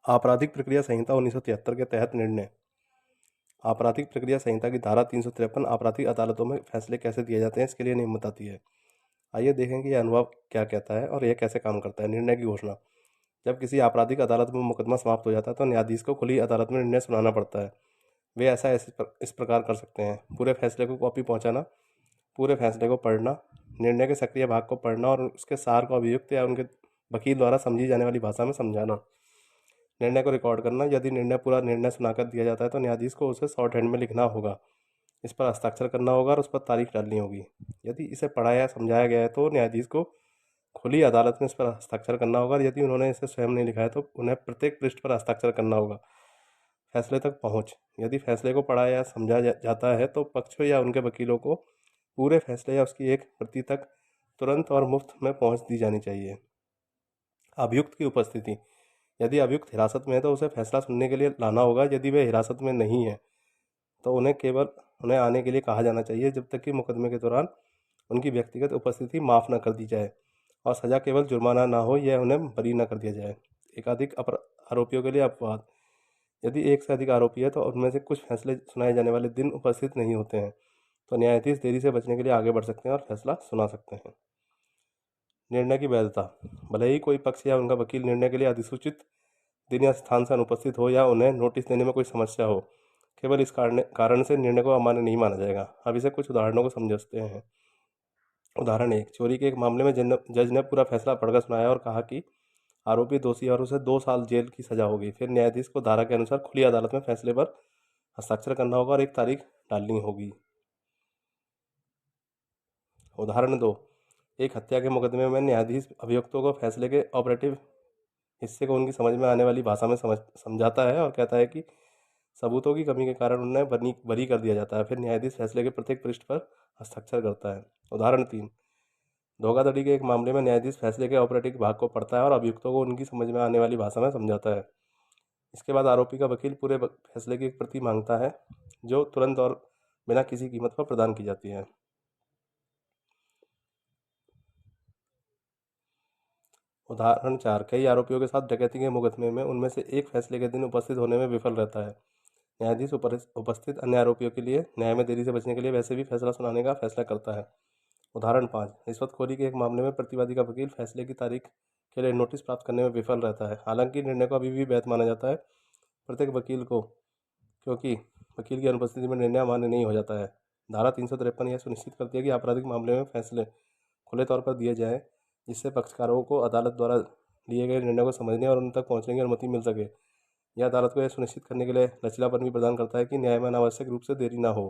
आपराधिक प्रक्रिया संहिता 1973 के तहत निर्णय। आपराधिक प्रक्रिया संहिता की धारा 353 आपराधिक अदालतों में फैसले कैसे दिए जाते हैं इसके लिए नियम बताती है। आइए देखें कि यह अनुभव क्या कहता है और यह कैसे काम करता है। निर्णय की घोषणा। जब किसी आपराधिक अदालत में मुकदमा समाप्त हो जाता है तो न्यायाधीश को खुली अदालत में निर्णय सुनाना पड़ता है। वे ऐसा इस प्रकार कर सकते हैं: पूरे फैसले को कॉपी पहुंचाना, पूरे फैसले को पढ़ना, निर्णय के सक्रिय भाग को पढ़ना और उसके सार को अभियुक्त या उनके वकील द्वारा समझी जाने वाली भाषा में समझाना, निर्णय को रिकॉर्ड करना। यदि पूरा निर्णय सुनाकर दिया जाता है तो न्यायाधीश को उसे शॉर्ट हैंड में लिखना होगा, इस पर हस्ताक्षर करना होगा और उस पर तारीख डालनी होगी। यदि इसे पढ़ा या समझाया गया है तो न्यायाधीश को खुली अदालत में इस पर हस्ताक्षर करना होगा और यदि उन्होंने इसे स्वयं नहीं लिखा है तो उन्हें प्रत्येक पृष्ठ पर हस्ताक्षर करना होगा। फैसले तक पहुंच। यदि फैसले को पढ़ा या समझा जाता है तो पक्षों या उनके वकीलों को पूरे फैसले या उसकी एक प्रति तक तुरंत और मुफ्त में पहुंच दी जानी चाहिए। अभियुक्त की उपस्थिति। यदि अभियुक्त हिरासत में है तो उसे फैसला सुनने के लिए लाना होगा। यदि वे हिरासत में नहीं है तो उन्हें आने के लिए कहा जाना चाहिए जब तक कि मुकदमे के दौरान उनकी व्यक्तिगत उपस्थिति माफ़ न कर दी जाए और सज़ा केवल जुर्माना ना हो या उन्हें बरी न कर दिया जाए। एकाधिक आरोपियों के लिए अपवाद। यदि एक से अधिक आरोपी है तो उनमें से कुछ फैसले सुनाए जाने वाले दिन उपस्थित नहीं होते हैं तो न्यायाधीश देरी से बचने के लिए आगे बढ़ सकते हैं और फैसला सुना सकते हैं। निर्णय की वैधता। भले ही कोई पक्ष या उनका वकील निर्णय के लिए अधिसूचित दिन या स्थान से अनुपस्थित हो या उन्हें नोटिस देने में कोई समस्या हो, केवल इस कारण से निर्णय को अमान्य नहीं माना जाएगा। अब इसे कुछ उदाहरणों को समझते हैं। उदाहरण 1। चोरी के एक मामले में जज ने पूरा फैसला पढ़कर सुनाया और कहा कि आरोपी दोषी और उसे 2 साल जेल की सजा होगी। फिर न्यायाधीश को धारा के अनुसार खुली अदालत में फैसले पर हस्ताक्षर करना होगा और एक तारीख डालनी होगी। उदाहरण 2। एक हत्या के मुकदमे में न्यायाधीश अभियुक्तों को फैसले के ऑपरेटिव हिस्से को उनकी समझ में आने वाली भाषा में समझाता है और कहता है कि सबूतों की कमी के कारण उन्हें बरी कर दिया जाता है। फिर न्यायाधीश फैसले के प्रत्येक पृष्ठ पर हस्ताक्षर करता है। उदाहरण 3। धोखाधड़ी के एक मामले में न्यायाधीश फैसले के ऑपरेटिव भाग को पढ़ता है और अभियुक्तों को उनकी समझ में आने वाली भाषा में समझाता है। इसके बाद आरोपी का वकील पूरे फैसले की एक प्रति मांगता है जो तुरंत और बिना किसी कीमत पर प्रदान की जाती है। उदाहरण 4। कई आरोपियों के साथ डकैती के मुकदमे में उनमें से एक फैसले के दिन उपस्थित होने में विफल रहता है। न्यायाधीश उपस्थित अन्य आरोपियों के लिए न्याय में देरी से बचने के लिए वैसे भी फैसला सुनाने का फैसला करता है। उदाहरण 5। रिश्वतखोरी के एक मामले में प्रतिवादी का वकील फैसले की तारीख के लिए नोटिस प्राप्त करने में विफल रहता है। हालांकि निर्णय को अभी भी वैध माना जाता है प्रत्येक वकील को, क्योंकि वकील की अनुपस्थिति में निर्णय मान्य नहीं हो जाता है। धारा 353 यह सुनिश्चित करती है कि आपराधिक मामले में फैसले खुले तौर पर दिए जाएं जिससे पक्षकारों को अदालत द्वारा लिए गए निर्णय को समझने और उन तक पहुंचने की अनुमति मिल सके। यह अदालत को यह सुनिश्चित करने के लिए लचीलापन भी प्रदान करता है कि न्याय में अनावश्यक रूप से देरी न हो।